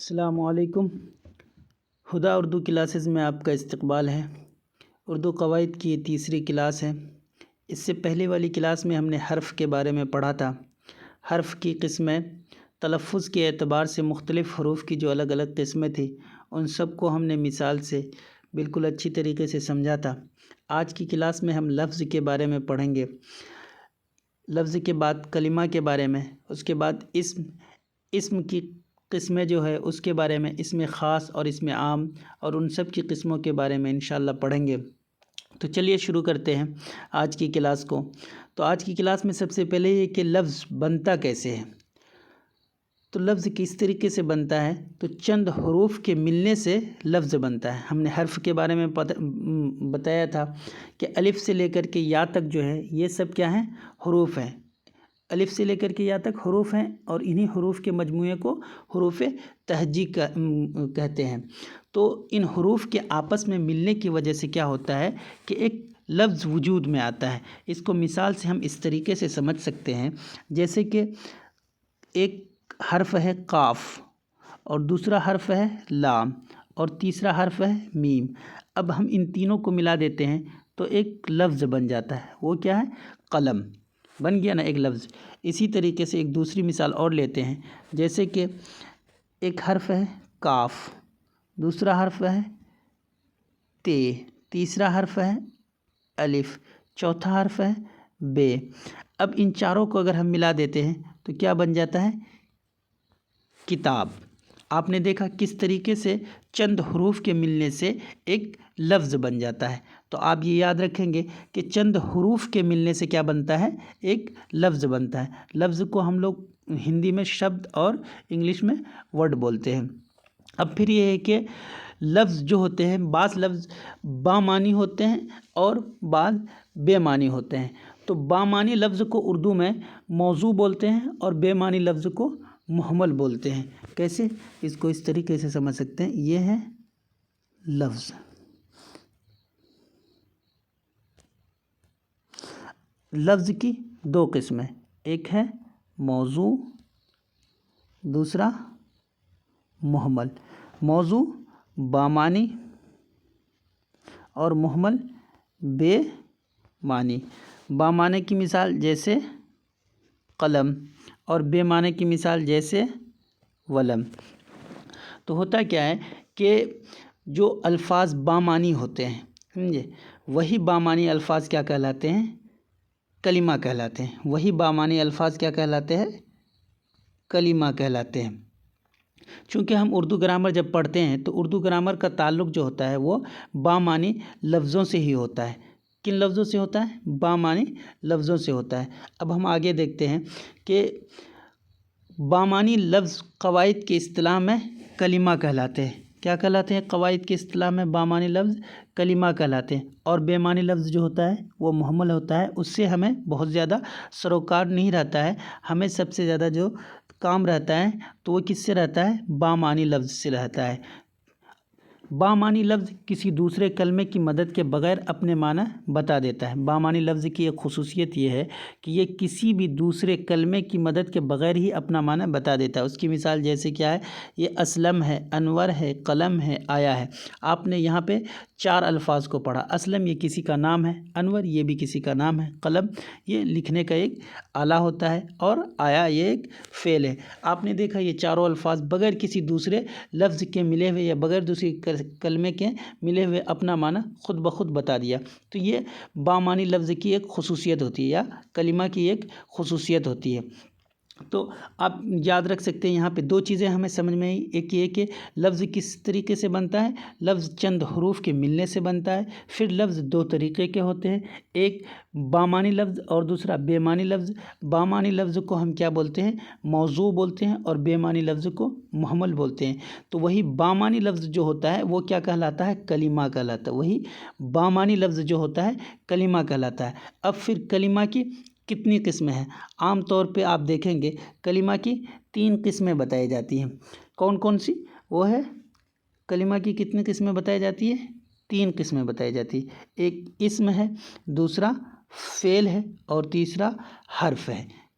السلام علیکم۔ ہدا اردو کلاسز میں آپ کا استقبال ہے۔ اردو قواعد کی یہ تیسری کلاس ہے۔ اس سے پہلے والی کلاس میں ہم نے حرف کے بارے میں پڑھا تھا۔ حرف کی قسمیں، تلفظ کے اعتبار سے مختلف حروف کی جو الگ الگ قسمیں تھیں، ان سب کو ہم نے مثال سے بالکل اچھی طریقے سے سمجھا تھا۔ آج کی کلاس میں ہم لفظ کے بارے میں پڑھیں گے۔ لفظ کے بعد کلمہ کے بارے میں، اس کے بعد اسم کی قسمیں جو ہے اس کے بارے میں، اسم خاص اور اسم عام اور ان سب کی قسموں کے بارے میں انشاءاللہ پڑھیں گے۔ تو چلیے شروع کرتے ہیں آج کی کلاس کو۔ تو آج کی کلاس میں سب سے پہلے یہ کہ لفظ بنتا کیسے ہے۔ تو لفظ کس طریقے سے بنتا ہے؟ تو چند حروف کے ملنے سے لفظ بنتا ہے۔ ہم نے حرف کے بارے میں بتایا تھا کہ الف سے لے کر کے یا تک جو ہے یہ سب کیا ہیں؟ حروف ہیں۔ الف سے لے کر کے یا تک حروف ہیں اور انہی حروف کے مجموعے کو حروف تہجی کہتے ہیں۔ تو ان حروف کے آپس میں ملنے کی وجہ سے کیا ہوتا ہے کہ ایک لفظ وجود میں آتا ہے۔ اس کو مثال سے ہم اس طریقے سے سمجھ سکتے ہیں، جیسے کہ ایک حرف ہے قاف اور دوسرا حرف ہے لام اور تیسرا حرف ہے میم۔ اب ہم ان تینوں کو ملا دیتے ہیں تو ایک لفظ بن جاتا ہے۔ وہ کیا ہے؟ قلم بن گیا نا ایک لفظ۔ اسی طریقے سے ایک دوسری مثال اور لیتے ہیں، جیسے کہ ایک حرف ہے کاف، دوسرا حرف ہے تے، تیسرا حرف ہے الف، چوتھا حرف ہے بے۔ اب ان چاروں کو اگر ہم ملا دیتے ہیں تو کیا بن جاتا ہے؟ کتاب۔ آپ نے دیکھا کس طریقے سے چند حروف کے ملنے سے ایک لفظ بن جاتا ہے۔ تو آپ یہ یاد رکھیں گے کہ چند حروف کے ملنے سے کیا بنتا ہے؟ ایک لفظ بنتا ہے۔ لفظ کو ہم لوگ ہندی میں شبد اور انگلش میں ورڈ بولتے ہیں۔ اب پھر یہ ہے کہ لفظ جو ہوتے ہیں، بعض لفظ بامعنی ہوتے ہیں اور بعض بے معنی ہوتے ہیں۔ تو بامعنی لفظ کو اردو میں موضوع بولتے ہیں اور بے معنی لفظ کو مہمل بولتے ہیں۔ کیسے؟ اس کو اس طریقے سے سمجھ سکتے ہیں، یہ ہے لفظ۔ لفظ کی دو قسمیں، ایک ہے موضوع، دوسرا مہمل۔ موضوع بامعنی اور مہمل بے معنی۔ بامعنی کی مثال جیسے قلم اور بے معنی کی مثال جیسے ولم۔ تو ہوتا کیا ہے کہ جو الفاظ بامعنی ہوتے ہیں، سمجھے، وہی بامعنی الفاظ کیا کہلاتے ہیں؟ کلمہ کہلاتے ہیں۔ وہی بامعنی الفاظ کیا کہلاتے ہیں؟ کلمہ کہلاتے ہیں۔ چونکہ ہم اردو گرامر جب پڑھتے ہیں تو اردو گرامر کا تعلق جو ہوتا ہے وہ بامعنی لفظوں سے ہی ہوتا ہے۔ کن لفظوں سے ہوتا ہے؟ بامعنی لفظوں سے ہوتا ہے۔ اب ہم آگے دیکھتے ہیں کہ بامعنی لفظ قواعد کی اصطلاح میں کلمہ کہلاتے ہیں۔ کیا کہلاتے ہیں؟ قواعد کی اصطلاح میں بامعنی لفظ کلمہ کہلاتے ہیں۔ اور بے معنی لفظ جو ہوتا ہے وہ مہمل ہوتا ہے۔ اس سے ہمیں بہت زیادہ سروکار نہیں رہتا ہے۔ ہمیں سب سے زیادہ جو کام رہتا ہے تو وہ کس سے رہتا ہے؟ بامعنی لفظ سے رہتا ہے۔ بامعنی لفظ کسی دوسرے کلمے کی مدد کے بغیر اپنے معنی بتا دیتا ہے۔ بامعنی لفظ کی ایک خصوصیت یہ ہے کہ یہ کسی بھی دوسرے کلمے کی مدد کے بغیر ہی اپنا معنی بتا دیتا ہے۔ اس کی مثال جیسے کیا ہے؟ یہ اسلم ہے، انور ہے، قلم ہے، آیا ہے۔ آپ نے یہاں پہ چار الفاظ کو پڑھا۔ اسلم یہ کسی کا نام ہے، انور یہ بھی کسی کا نام ہے، قلم یہ لکھنے کا ایک آلہ ہوتا ہے اور آیا یہ ایک فعل ہے۔ آپ نے دیکھا یہ چاروں الفاظ بغیر کسی دوسرے لفظ کے ملے ہوئے یا بغیر دوسری کلمے کے ملے ہوئے اپنا معنی خود بخود بتا دیا۔ تو یہ بامعنی لفظ کی ایک خصوصیت ہوتی ہے یا کلمہ کی ایک خصوصیت ہوتی ہے۔ تو آپ یاد رکھ سکتے ہیں یہاں پہ دو چیزیں ہمیں سمجھ میں آئی۔ ایک یہ کہ لفظ کس طریقے سے بنتا ہے؟ لفظ چند حروف کے ملنے سے بنتا ہے۔ پھر لفظ دو طریقے کے ہوتے ہیں، ایک بامعنی لفظ اور دوسرا بے معنی لفظ۔ بامعنی لفظ کو ہم کیا بولتے ہیں؟ موضوع بولتے ہیں اور بے معنی لفظ کو مہمل بولتے ہیں۔ تو وہی بامعنی لفظ جو ہوتا ہے وہ کیا کہلاتا ہے؟ کلمہ کہلاتا ہے۔ وہی بامعنی لفظ جو ہوتا ہے کلمہ کہلاتا ہے۔ اب پھر کلمہ کی کتنی قسمیں ہیں؟ عام طور پہ آپ دیکھیں گے کلمہ کی 3 قسمیں بتائی جاتی ہیں۔ کون کون سی؟ وہ ہے کلمہ کی کتنی قسمیں بتائی جاتی ہیں؟ 3 قسمیں بتائی جاتی ہیں۔ ایک اسم ہے، دوسرا فعل ہے اور تیسرا حرف ہے۔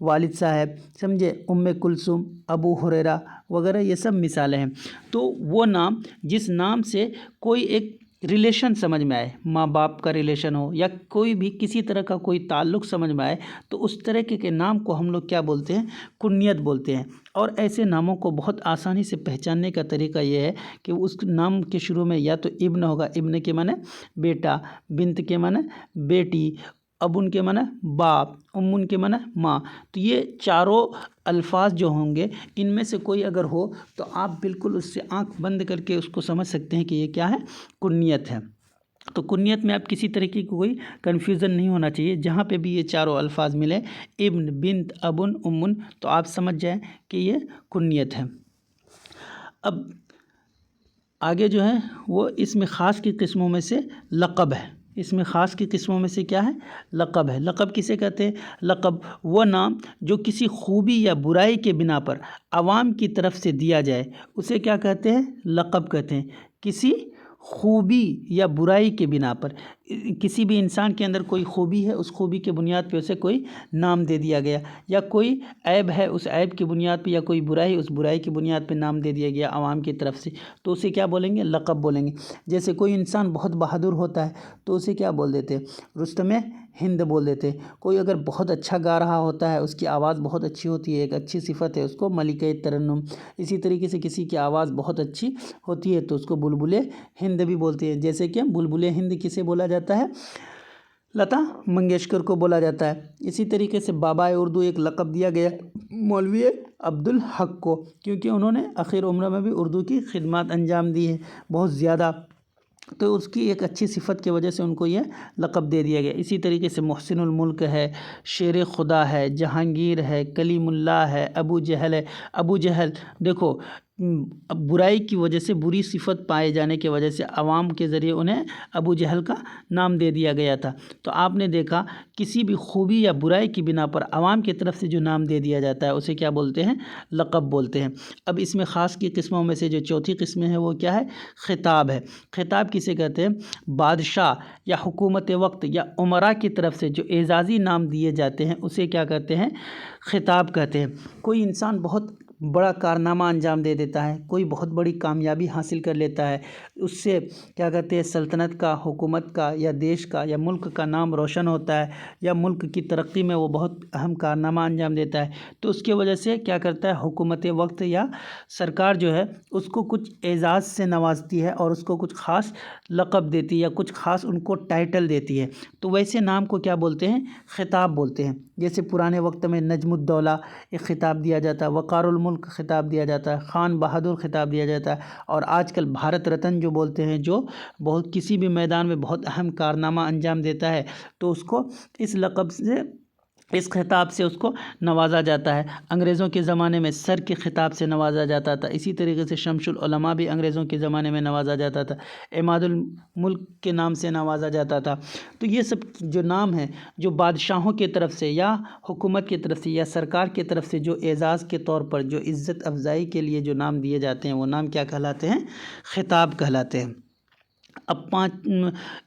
والد صاحب، سمجھے، کلثوم، ابو ہریرہ وغیرہ، یہ سب مثالیں ہیں۔ تو وہ نام جس نام سے کوئی ایک ریلیشن سمجھ میں آئے، ماں باپ کا ریلیشن ہو یا کوئی بھی کسی طرح کا کوئی تعلق سمجھ میں آئے، تو اس طرح کے نام کو ہم لوگ کیا بولتے ہیں؟ کنیت بولتے ہیں۔ اور ایسے ناموں کو بہت آسانی سے پہچاننے کا طریقہ یہ ہے کہ اس نام کے شروع میں یا تو ابن ہوگا، ابن کے معنی بیٹا، بنت کے معنی بیٹی، ابن کے معنی باپ، امن کے معنی ماں۔ تو یہ چاروں الفاظ جو ہوں گے، ان میں سے کوئی اگر ہو تو آپ بالکل اس سے آنکھ بند کر کے اس کو سمجھ سکتے ہیں کہ یہ کیا ہے؟ کنیت ہے۔ تو کنیت میں آپ کسی طریقے کی کوئی کنفیوژن نہیں ہونا چاہیے، جہاں پہ بھی یہ چاروں الفاظ ملے، ابن، بنت، ابن، امن، تو آپ سمجھ جائیں کہ یہ کنیت ہے۔ اب آگے جو ہے وہ اسم خاص کی قسموں میں سے لقب ہے۔ اسم خاص کی قسموں میں سے کیا ہے؟ لقب ہے۔ لقب کسے کہتے ہیں؟ لقب وہ نام جو کسی خوبی یا برائی کے بنا پر عوام کی طرف سے دیا جائے، اسے کیا کہتے ہیں؟ لقب کہتے ہیں۔ کسی خوبی یا برائی کے بنا پر، کسی بھی انسان کے اندر کوئی خوبی ہے، اس خوبی کے بنیاد پہ اسے کوئی نام دے دیا گیا، یا کوئی عیب ہے، اس عیب کی بنیاد پہ، یا کوئی برائی، اس برائی کی بنیاد پہ نام دے دیا گیا عوام کی طرف سے، تو اسے کیا بولیں گے؟ لقب بولیں گے۔ جیسے کوئی انسان بہت بہادر ہوتا ہے تو اسے کیا بول دیتے ہیں؟ رستم ہند بول دیتے ہیں۔ کوئی اگر بہت اچھا گا رہا ہوتا ہے، اس کی آواز بہت اچھی ہوتی ہے، ایک اچھی صفت ہے، اس کو ملکہ ترنم۔ اسی طریقے سے کسی کی آواز بہت اچھی ہوتی ہے تو اس کو بلبل ہند بھی بولتے ہیں۔ جیسے کہ بلبل ہند کسے بولا جاتا ہے؟ لتا منگیشکر کو بولا جاتا ہے۔ اسی طریقے سے بابا اردو ایک لقب دیا گیا مولوی عبدالحق کو، کیونکہ انہوں نے اخیر عمر میں بھی اردو کی خدمات انجام دی ہے بہت زیادہ، تو اس کی ایک اچھی صفت کی وجہ سے ان کو یہ لقب دے دیا گیا۔ اسی طریقے سے محسن الملک ہے، شیر خدا ہے، جہانگیر ہے، کلیم اللہ ہے، ابو جہل ہے۔ ابو جہل دیکھو، برائی کی وجہ سے، بری صفت پائے جانے کی وجہ سے عوام کے ذریعے انہیں ابو جہل کا نام دے دیا گیا تھا۔ تو آپ نے دیکھا کسی بھی خوبی یا برائی کی بنا پر عوام کی طرف سے جو نام دے دیا جاتا ہے اسے کیا بولتے ہیں؟ لقب بولتے ہیں۔ اب اس میں خاص کی قسموں میں سے جو چوتھی قسم ہے وہ کیا ہے؟ خطاب ہے۔ خطاب کسے کہتے ہیں؟ بادشاہ یا حکومت وقت یا امراء کی طرف سے جو اعزازی نام دیے جاتے ہیں اسے کیا کہتے ہیں؟ خطاب کہتے ہیں۔ کوئی انسان بہت بڑا کارنامہ انجام دے دیتا ہے، کوئی بہت بڑی کامیابی حاصل کر لیتا ہے، اس سے کیا کہتے ہیں؟ سلطنت کا، حکومت کا، یا دیش کا یا ملک کا نام روشن ہوتا ہے، یا ملک کی ترقی میں وہ بہت اہم کارنامہ انجام دیتا ہے، تو اس کی وجہ سے کیا کرتا ہے؟ حکومت وقت یا سرکار جو ہے اس کو کچھ اعزاز سے نوازتی ہے اور اس کو کچھ خاص لقب دیتی ہے یا کچھ خاص ان کو ٹائٹل دیتی ہے، تو ویسے نام کو کیا بولتے ہیں؟ خطاب بولتے ہیں۔ جیسے پرانے وقت میں نجم الدولہ ایک خطاب دیا جاتا ہے، وقار الملک خطاب دیا جاتا ہے، خان بہادر خطاب دیا جاتا ہے، اور آج کل بھارت رتن جو بولتے ہیں، جو بہت کسی بھی میدان میں بہت اہم کارنامہ انجام دیتا ہے تو اس کو اس لقب سے، اس خطاب سے اس کو نوازا جاتا ہے۔ انگریزوں کے زمانے میں سر کے خطاب سے نوازا جاتا تھا، اسی طریقے سے شمس العلماء بھی انگریزوں کے زمانے میں نوازا جاتا تھا، عماد الملک کے نام سے نوازا جاتا تھا۔ تو یہ سب جو نام ہیں جو بادشاہوں کی طرف سے یا حکومت کی طرف سے یا سرکار کی طرف سے جو اعزاز کے طور پر جو عزت افزائی کے لیے جو نام دیے جاتے ہیں وہ نام کیا کہلاتے ہیں؟ خطاب کہلاتے ہیں۔ اب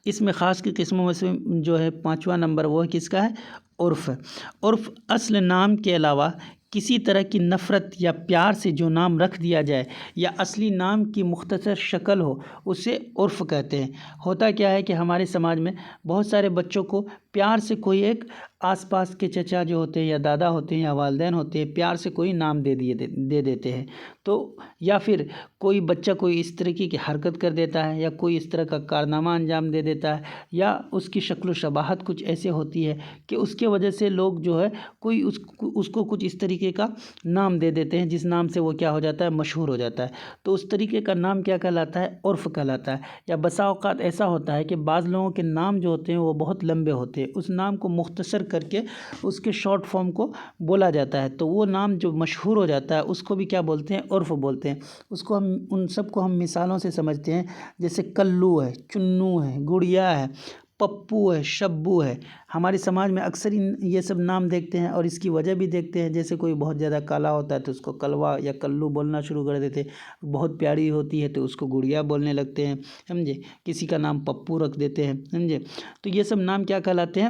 اس میں خاص کی قسموں میں سے جو ہے 5واں نمبر وہ کس کا ہے؟ عرف۔ عرف اصل نام کے علاوہ کسی طرح کی نفرت یا پیار سے جو نام رکھ دیا جائے یا اصلی نام کی مختصر شکل ہو اسے عرف کہتے ہیں۔ ہوتا کیا ہے کہ ہمارے سماج میں بہت سارے بچوں کو پیار سے کوئی ایک آس پاس کے چچا جو ہوتے ہیں یا دادا ہوتے ہیں یا والدین ہوتے ہیں پیار سے کوئی نام دے دیتے ہیں، تو یا پھر کوئی بچہ کوئی اس طریقے کی حرکت کر دیتا ہے یا کوئی اس طرح کا کارنامہ انجام دے دیتا ہے یا اس کی شکل و شباہت کچھ ایسے ہوتی ہے کہ اس کے وجہ سے لوگ جو ہے کوئی اس کو کچھ اس طریقے کا نام دے دیتے ہیں جس نام سے وہ کیا ہو جاتا ہے؟ مشہور ہو جاتا ہے۔ تو اس طریقے کا نام کیا کہلاتا ہے؟ عرف کہلاتا ہے۔ یا بسا اوقات ایسا ہوتا ہے کہ بعض لوگوں کے نام جو ہوتے ہیں وہ بہت لمبے ہوتے ہیں، اس نام کو مختصر کر کے اس کے شارٹ فارم کو بولا جاتا ہے، تو وہ نام جو مشہور ہو جاتا ہے اس کو بھی کیا بولتے ہیں؟ عرف بولتے ہیں۔ اس کو ہم ان سب کو ہم مثالوں سے سمجھتے ہیں، جیسے کلو ہے، چنو ہے، گڑیا ہے، پپو ہے، شبو ہے۔ ہمارے سماج میں اکثر یہ سب نام دیکھتے ہیں اور اس کی وجہ بھی دیکھتے ہیں، جیسے کوئی بہت زیادہ کالا ہوتا ہے تو اس کو کلوا یا کلو بولنا شروع کر دیتے ہیں، بہت پیاری ہوتی ہے تو اس کو گڑیا بولنے لگتے ہیں، سمجھے، کسی کا نام پپو رکھ دیتے ہیں، سمجھے۔ تو یہ سب نام کیا کہلاتے ہیں؟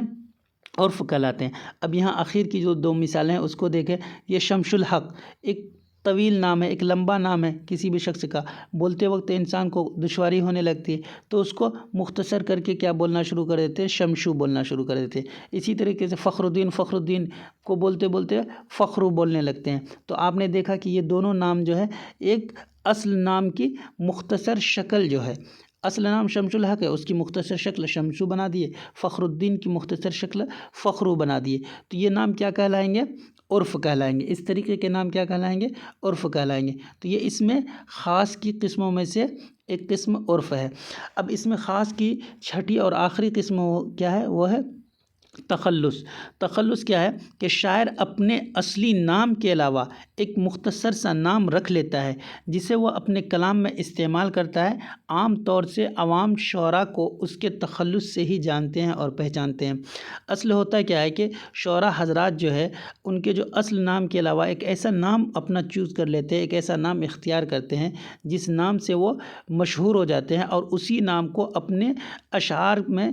عرف کہلاتے ہیں۔ اب یہاں آخر کی جو 2 مثالیں ہیں اس کو دیکھیں۔ یہ شمس الحق ایک طویل نام ہے، ایک لمبا نام ہے کسی بھی شخص کا، بولتے وقت انسان کو دشواری ہونے لگتی ہے تو اس کو مختصر کر کے کیا بولنا شروع کر دیتے ہیں؟ شمشو بولنا شروع کر دیتے ہیں۔ اسی طریقے سے فخر الدین کو بولتے بولتے فخرو بولنے لگتے ہیں۔ تو آپ نے دیکھا کہ یہ دونوں نام جو ہے ایک اصل نام کی مختصر شکل جو ہے، اصل نام شمس الحق ہے، اس کی مختصر شکل شمشو بنا دیے، فخر الدین کی مختصر شکل فخرو بنا دیے، تو یہ نام کیا کہلائیں گے؟ عرف کہلائیں گے۔ اس طریقے کے نام کیا کہلائیں گے؟ عرف کہلائیں گے۔ تو یہ اس میں خاص کی قسموں میں سے ایک قسم عرف ہے۔ اب اس میں خاص کی چھٹی اور آخری قسم کیا ہے؟ وہ ہے تخلص۔ تخلص کیا ہے کہ شاعر اپنے اصلی نام کے علاوہ ایک مختصر سا نام رکھ لیتا ہے جسے وہ اپنے کلام میں استعمال کرتا ہے۔ عام طور سے عوام شعراء کو اس کے تخلص سے ہی جانتے ہیں اور پہچانتے ہیں۔ اصل ہوتا کیا ہے کہ شعراء حضرات جو ہے ان کے جو اصل نام کے علاوہ ایک ایسا نام اپنا چوز کر لیتے ہیں، ایک ایسا نام اختیار کرتے ہیں جس نام سے وہ مشہور ہو جاتے ہیں، اور اسی نام کو اپنے اشعار میں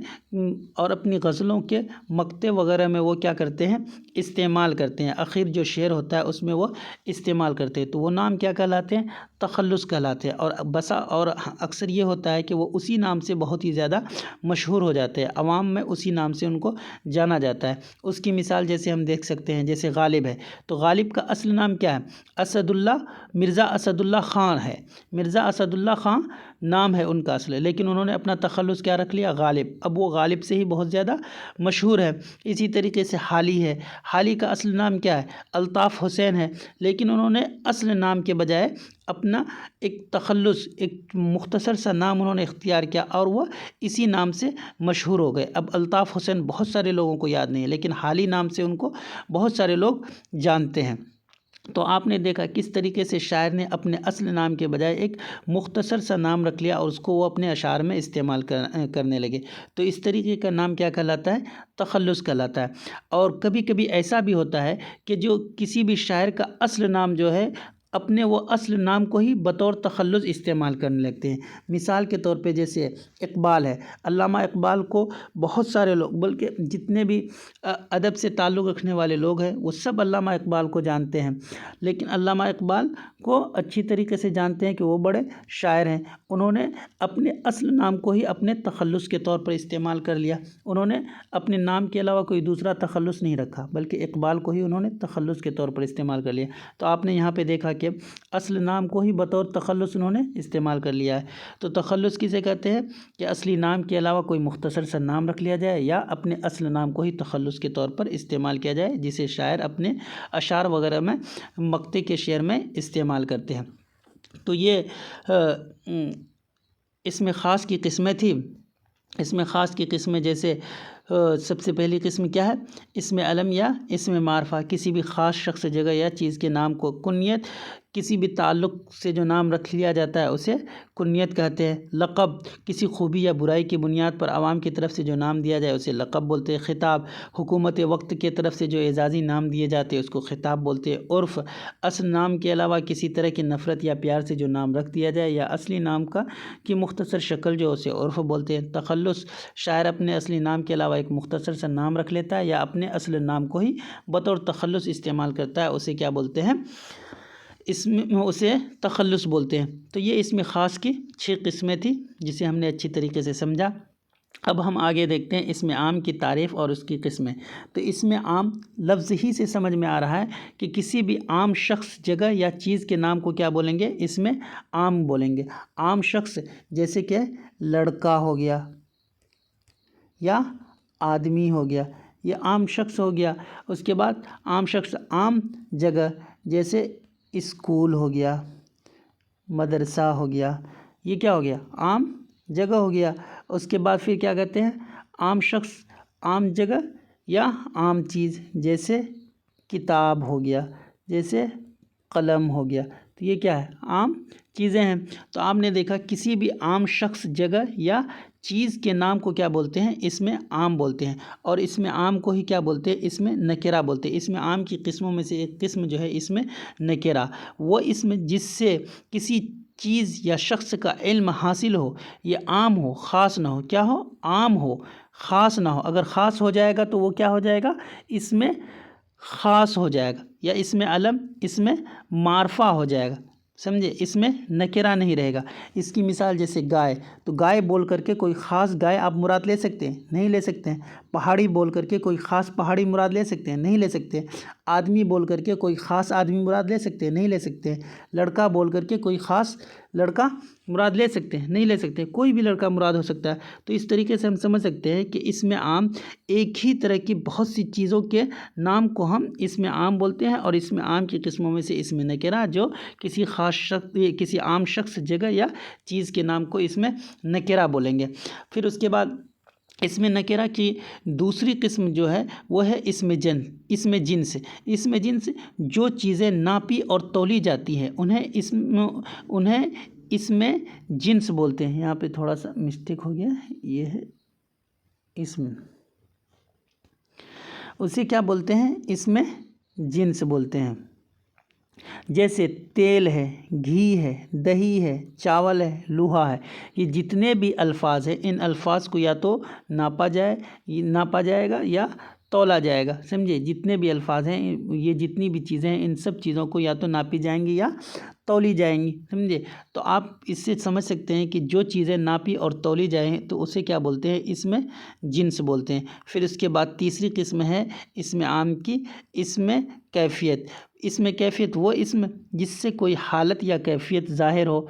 اور اپنی غزلوں کے مقطع وغیرہ میں وہ کیا کرتے ہیں؟ استعمال کرتے ہیں۔ آخر جو شعر ہوتا ہے اس میں وہ استعمال کرتے ہیں، تو وہ نام کیا کہلاتے ہیں؟ تخلص کہلاتے ہیں۔ اور اکثر یہ ہوتا ہے کہ وہ اسی نام سے بہت ہی زیادہ مشہور ہو جاتے ہیں، عوام میں اسی نام سے ان کو جانا جاتا ہے۔ اس کی مثال جیسے ہم دیکھ سکتے ہیں، جیسے غالب ہے، تو غالب کا اصل نام کیا ہے؟ مرزا اسد اللہ خان ہے۔ مرزا اسد اللہ خان نام ہے ان کا اصل، لیکن انہوں نے اپنا تخلص کیا رکھ لیا؟ غالب۔ اب وہ غالب سے ہی بہت زیادہ مشہور ہے۔ اسی طریقے سے حالی ہے، حالی کا اصل نام کیا ہے؟ الطاف حسین ہے، لیکن انہوں نے اصل نام کے بجائے اپنا ایک تخلص، ایک مختصر سا نام انہوں نے اختیار کیا اور وہ اسی نام سے مشہور ہو گئے۔ اب الطاف حسین بہت سارے لوگوں کو یاد نہیں ہے، لیکن حالی نام سے ان کو بہت سارے لوگ جانتے ہیں۔ تو آپ نے دیکھا کس طریقے سے شاعر نے اپنے اصل نام کے بجائے ایک مختصر سا نام رکھ لیا اور اس کو وہ اپنے اشعار میں استعمال کرنے لگے۔ تو اس طریقے کا نام کیا کہلاتا ہے؟ تخلص کہلاتا ہے۔ اور کبھی کبھی ایسا بھی ہوتا ہے کہ جو کسی بھی شاعر کا اصل نام جو ہے اپنے وہ اصل نام کو ہی بطور تخلص استعمال کرنے لگتے ہیں۔ مثال کے طور پہ جیسے اقبال ہے، علامہ اقبال کو بہت سارے لوگ، بلکہ جتنے بھی ادب سے تعلق رکھنے والے لوگ ہیں وہ سب علامہ اقبال کو جانتے ہیں، لیکن علامہ اقبال کو اچھی طریقے سے جانتے ہیں کہ وہ بڑے شاعر ہیں۔ انہوں نے اپنے اصل نام کو ہی اپنے تخلص کے طور پر استعمال کر لیا۔ انہوں نے اپنے نام کے علاوہ کوئی دوسرا تخلص نہیں رکھا، بلکہ اقبال کو ہی انہوں نے تخلص کے طور پر استعمال کر لیا۔ تو آپ نے یہاں پہ دیکھا کہ اصل نام کو ہی بطور تخلص انہوں نے استعمال کر لیا ہے۔ تو تخلص کسے کہتے ہیں؟ کہ اصلی نام کے علاوہ کوئی مختصر سا نام رکھ لیا جائے یا اپنے اصل نام کو ہی تخلص کے طور پر استعمال کیا جائے، جسے شاعر اپنے اشعار وغیرہ میں، مقطع کے شعر میں استعمال کرتے ہیں۔ تو یہ اس میں خاص کی قسمیں تھیں۔ اس میں خاص کی قسمیں جیسے سب سے پہلی قسم کیا ہے؟ اسم علم یا اسم معرفہ، کسی بھی خاص شخص، جگہ یا چیز کے نام کو، کنیت، کسی بھی تعلق سے جو نام رکھ لیا جاتا ہے اسے کنیت کہتے ہیں۔ لقب، کسی خوبی یا برائی کی بنیاد پر عوام کی طرف سے جو نام دیا جائے اسے لقب بولتے ہیں۔ خطاب، حکومت وقت کی طرف سے جو اعزازی نام دیے جاتے ہیں اس کو خطاب بولتے ہیں۔ عرف، اصل نام کے علاوہ کسی طرح کی نفرت یا پیار سے جو نام رکھ دیا جائے یا اصلی نام کی مختصر شکل جو اسے عرف بولتے ہیں۔ تخلص، شاعر اپنے اصلی نام کے علاوہ ایک مختصر سا نام رکھ لیتا ہے یا اپنے اصل نام کو ہی بطور تخلص استعمال کرتا ہے، اسے کیا بولتے ہیں؟ اسے تخلص بولتے ہیں۔ تو یہ اس میں خاص کی 6 قسمیں تھیں جسے ہم نے اچھی طریقے سے سمجھا۔ اب ہم آگے دیکھتے ہیں اسم عام کی تعریف اور اس کی قسمیں۔ تو اسم عام لفظ ہی سے سمجھ میں آ رہا ہے کہ کسی بھی عام شخص، جگہ یا چیز کے نام کو کیا بولیں گے؟ اسم عام بولیں گے۔ عام شخص جیسے کہ لڑکا ہو گیا یا آدمی ہو گیا، یہ عام شخص ہو گیا۔ اس کے بعد عام شخص، عام جگہ جیسے اسکول ہو گیا، مدرسہ ہو گیا، یہ کیا ہو گیا؟ عام جگہ ہو گیا۔ اس کے بعد پھر کیا کہتے ہیں؟ عام شخص، عام جگہ یا عام چیز جیسے کتاب ہو گیا، جیسے قلم ہو گیا، تو یہ کیا ہے؟ عام چیزیں ہیں۔ تو آپ نے دیکھا کسی بھی عام شخص، جگہ یا چیز کے نام کو کیا بولتے ہیں؟ اسم عام بولتے ہیں۔ اور اسم عام کو ہی کیا بولتے ہیں؟ اسم نکرہ بولتے ہیں۔ اسم عام کی قسموں میں سے ایک قسم جو ہے اسم نکرہ، وہ اسم جس سے کسی چیز یا شخص کا علم حاصل ہو، یہ عام ہو، خاص نہ ہو، کیا ہو؟ عام ہو، خاص نہ ہو، اگر خاص ہو جائے گا تو وہ کیا ہو جائے گا، اس میں خاص ہو جائے گا، یا اس میں علم، اس میں معرفہ ہو جائے گا، سمجھے، اس میں نکرہ نہیں رہے گا۔ اس کی مثال جیسے گائے، تو گائے بول کر کے کوئی خاص گائے آپ مراد لے سکتے ہیں، نہیں لے سکتے ہیں۔ پہاڑی بول کر کے کوئی خاص پہاڑی مراد لے سکتے ہیں، نہیں لے سکتے۔ آدمی بول کر کے کوئی خاص آدمی مراد لے سکتے ہیں، نہیں لے سکتے۔ لڑکا بول کر کے کوئی خاص لڑکا مراد لے سکتے ہیں، نہیں لے سکتے۔ کوئی بھی لڑکا مراد ہو سکتا ہے۔ تو اس طریقے سے ہم سمجھ سکتے ہیں کہ اس میں عام ایک ہی طرح کی بہت سی چیزوں کے نام کو ہم اس میں عام بولتے ہیں، اور اس میں عام کی قسموں میں سے اس میں نکرہ، جو کسی خاص شخص، کسی عام شخص، جگہ یا چیز کے نام کو اس میں نکرہ بولیں گے۔ پھر اس کے بعد اس میں نکرہ کی دوسری قسم جو ہے وہ ہے اسم جنس۔ اسم جنس، اسم جنس جو چیزیں ناپی اور تولی جاتی ہیں انہیں اسم جنس بولتے ہیں۔ یہاں پہ تھوڑا سا مسٹیک ہو گیا، یہ ہے اسم، اسے کیا بولتے ہیں، اسم جنس بولتے ہیں۔ جیسے تیل ہے، گھی ہے، دہی ہے، چاول ہے، لوہا ہے، یہ جتنے بھی الفاظ ہیں ان الفاظ کو یا تو ناپا جائے گا یا تولا جائے گا، سمجھے۔ جتنے بھی الفاظ ہیں، یہ جتنی بھی چیزیں ہیں، ان سب چیزوں کو یا تو ناپی جائیں گی یا تولی جائیں گی، سمجھے۔ تو آپ اس سے سمجھ سکتے ہیں کہ جو چیزیں ناپی اور تولی جائیں تو اسے کیا بولتے ہیں، اسم جنس بولتے ہیں۔ پھر اس کے بعد تیسری قسم ہے اسم عام کی، اسم کیفیت۔ اسم کیفیت وہ اسم جس سے کوئی حالت یا کیفیت ظاہر ہو،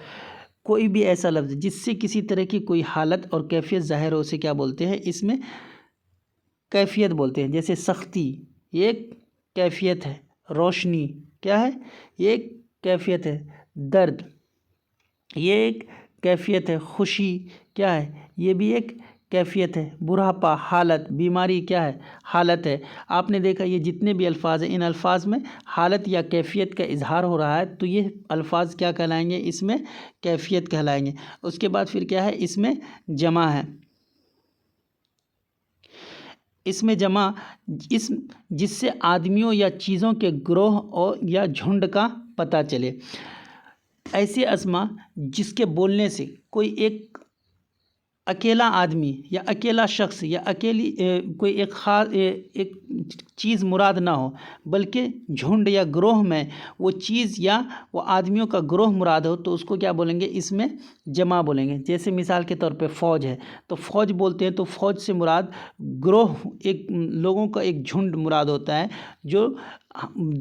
کوئی بھی ایسا لفظ جس سے کسی طرح کی کوئی حالت اور کیفیت ظاہر ہو، اسے کیا بولتے ہیں، اسم کیفیت بولتے ہیں۔ جیسے سختی، یہ ایک کیفیت ہے۔ روشنی کیا ہے، یہ ایک کیفیت ہے۔ درد، یہ ایک کیفیت ہے۔ خوشی کیا ہے، یہ بھی ایک کیفیت ہے۔ بڑھاپا حالت، بیماری کیا ہے، حالت ہے۔ آپ نے دیکھا یہ جتنے بھی الفاظ ہیں ان الفاظ میں حالت یا کیفیت کا اظہار ہو رہا ہے، تو یہ الفاظ کیا کہلائیں گے، اس میں کیفیت کہلائیں گے۔ اس کے بعد پھر کیا ہے، اس میں جمع ہے۔ اس میں جمع اسم جس سے آدمیوں یا چیزوں کے گروہ اور یا جھنڈ کا پتہ چلے۔ ایسے اسما جس کے بولنے سے کوئی ایک اکیلا آدمی یا اکیلا شخص یا اکیلی کوئی ایک خاص ایک چیز مراد نہ ہو، بلکہ جھنڈ یا گروہ میں وہ چیز یا وہ آدمیوں کا گروہ مراد ہو، تو اس کو کیا بولیں گے، اس میں جمع بولیں گے۔ جیسے مثال کے طور پہ فوج ہے، تو فوج بولتے ہیں تو فوج سے مراد گروہ، ایک لوگوں کا ایک جھنڈ مراد ہوتا ہے، جو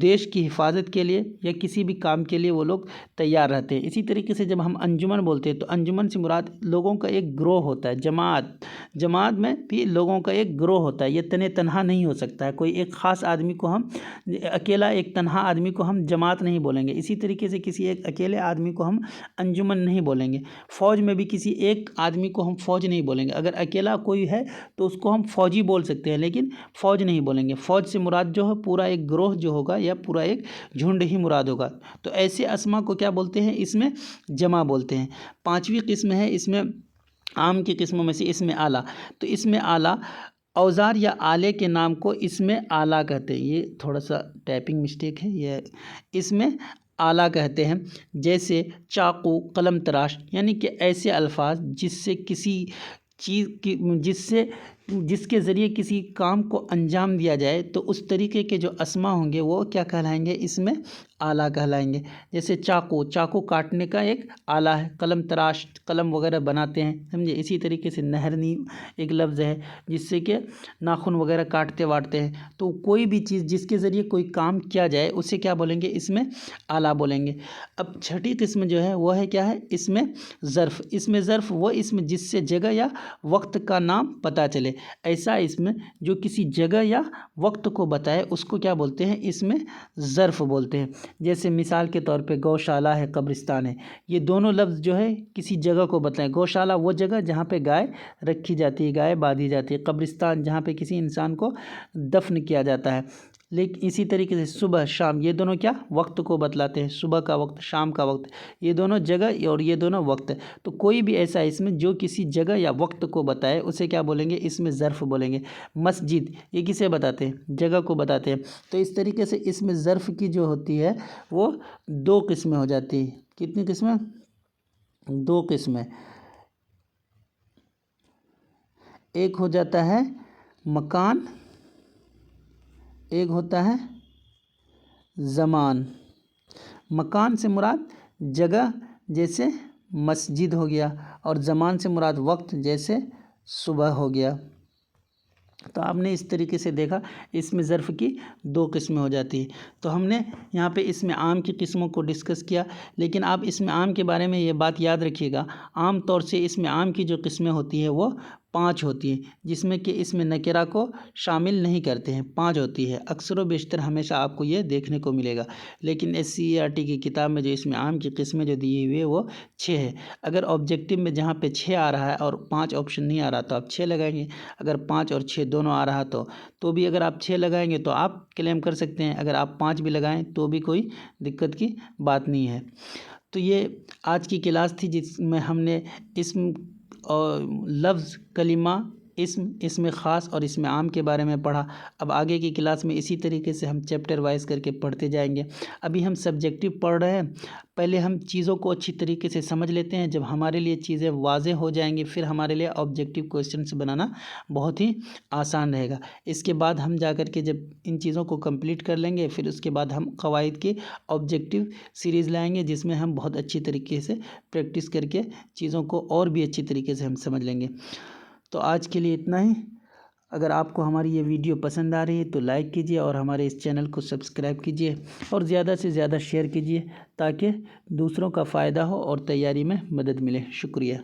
دیش کی حفاظت کے لیے یا کسی بھی کام کے لیے وہ لوگ تیار رہتے ہیں۔ اسی طریقے سے جب ہم انجمن بولتے ہیں تو انجمن سے مراد لوگوں کا ایک گروہ ہوتا ہے۔ جماعت میں بھی لوگوں کا ایک گروہ ہوتا ہے، یہ تنہا نہیں ہو سکتا ہے۔ کوئی ایک خاص آدمی کو ہم اکیلا، ایک تنہا آدمی کو ہم جماعت نہیں بولیں گے۔ اسی طریقے سے کسی ایک اکیلے آدمی کو ہم انجمن نہیں بولیں گے۔ فوج میں بھی کسی ایک آدمی کو ہم فوج نہیں بولیں گے۔ اگر اکیلا کوئی ہے تو اس کو ہم فوجی بول سکتے ہیں، لیکن فوج نہیں بولیں گے۔ فوج سے مراد جو ہے پورا ایک گروہ جو ہوگا یا پورا ایک جھنڈ ہی مراد ہوگا۔ تو ایسے اسما کو کیا بولتے ہیں، اس میں جمع بولتے ہیں۔ پانچویں قسم ہے اس میں عام کی قسموں میں سے اس میں آلہ۔ تو اس میں آلہ اوزار یا آلے کے نام کو اس میں آلہ کہتے ہیں۔ یہ تھوڑا سا ٹائپنگ مسٹیک ہے، یہ اس میں آلہ کہتے ہیں۔ جیسے چاقو، قلم تراش، یعنی کہ ایسے الفاظ جس سے کسی چیز کی جس کے ذریعے کسی کام کو انجام دیا جائے، تو اس طریقے کے جو اسما ہوں گے وہ کیا کہلائیں گے، اس میں آلہ کہلائیں گے۔ جیسے چاقو کاٹنے کا ایک آلہ ہے۔ قلم تراش، قلم وغیرہ بناتے ہیں، سمجھے۔ اسی طریقے سے نہرنی ایک لفظ ہے جس سے کہ ناخن وغیرہ کاٹتے واٹتے ہیں۔ تو کوئی بھی چیز جس کے ذریعے کوئی کام کیا جائے اسے کیا بولیں گے، اس میں آلہ بولیں گے۔ اب چھٹی قسم جو ہے وہ ہے کیا ہے، اس میں ظرف۔ اس میں ظرف وہ اسم جس سے جگہ یا وقت کا نام پتہ چلے۔ ایسا اسم جو کسی جگہ یا وقت کو بتائے اس کو کیا بولتے ہیں، اس میں ظرف بولتے ہیں۔ جیسے مثال کے طور پہ گوشالہ ہے، قبرستان ہے، یہ دونوں لفظ جو ہے کسی جگہ کو بتائیں۔ گوشالہ وہ جگہ جہاں پہ گائے رکھی جاتی ہے، گائے باندھی جاتی ہے۔ قبرستان جہاں پہ کسی انسان کو دفن کیا جاتا ہے۔ لیکن اسی طریقے سے صبح شام، یہ دونوں کیا وقت کو بتلاتے ہیں، صبح کا وقت، شام کا وقت، یہ دونوں جگہ اور یہ دونوں وقت۔ تو کوئی بھی ایسا اسم جو کسی جگہ یا وقت کو بتائے اسے کیا بولیں گے، اس میں ظرف بولیں گے۔ مسجد، یہ کسے بتاتے ہیں، جگہ کو بتاتے ہیں۔ تو اس طریقے سے اسم ظرف کی جو ہوتی ہے وہ دو قسمیں ہو جاتی ہیں۔ کتنی قسمیں، دو قسمیں۔ ایک ہو جاتا ہے مکان، ایک ہوتا ہے زمان۔ مکان سے مراد جگہ جیسے مسجد ہو گیا، اور زمان سے مراد وقت جیسے صبح ہو گیا۔ تو آپ نے اس طریقے سے دیکھا اسم ظرف کی دو قسمیں ہو جاتی ہیں۔ تو ہم نے یہاں پہ اسم عام کی قسموں کو ڈسکس کیا، لیکن آپ اسم عام کے بارے میں یہ بات یاد رکھیے گا، عام طور سے اسم عام کی جو قسمیں ہوتی ہیں وہ 5 ہوتی ہیں، جس میں کہ اسم نکرہ کو شامل نہیں کرتے ہیں، 5 ہوتی ہے۔ اکثر و بیشتر ہمیشہ آپ کو یہ دیکھنے کو ملے گا، لیکن SCERT کی کتاب میں جو اسم عام کی قسمیں جو دی ہوئی ہے وہ 6 ہے۔ اگر آبجیکٹیو میں جہاں پہ 6 آ رہا ہے اور 5 آپشن نہیں آ رہا تو آپ 6 لگائیں گے، اگر 5 اور 6 دونوں آ رہا تو بھی اگر آپ 6 لگائیں گے تو آپ کلیم کر سکتے ہیں، اگر آپ 5 بھی لگائیں تو بھی کوئی دقت کی بات نہیں ہے۔ تو یہ آج کی کلاس تھی جس میں ہم نے اسم اور لفظ، کلمہ، اسم خاص اور اسم عام کے بارے میں پڑھا۔ اب آگے کی کلاس میں اسی طریقے سے ہم چیپٹر وائز کر کے پڑھتے جائیں گے۔ ابھی ہم سبجیکٹیو پڑھ رہے ہیں، پہلے ہم چیزوں کو اچھی طریقے سے سمجھ لیتے ہیں، جب ہمارے لیے چیزیں واضح ہو جائیں گی پھر ہمارے لیے آبجیکٹیو کویسچنس بنانا بہت ہی آسان رہے گا۔ اس کے بعد ہم جا کر کے جب ان چیزوں کو کمپلیٹ کر لیں گے پھر اس کے بعد ہم قواعد کی آبجیکٹیو سیریز لائیں گے، جس میں ہم بہت اچھی طریقے سے پریکٹس کر کے چیزوں کو اور بھی اچھی طریقے سے ہم سمجھ لیں گے۔ تو آج کے لیے اتنا ہی۔ اگر آپ کو ہماری یہ ویڈیو پسند آ رہی ہے تو لائک کیجیے اور ہمارے اس چینل کو سبسکرائب کیجیے اور زیادہ سے زیادہ شیئر کیجیے تاکہ دوسروں کا فائدہ ہو اور تیاری میں مدد ملے۔ شکریہ۔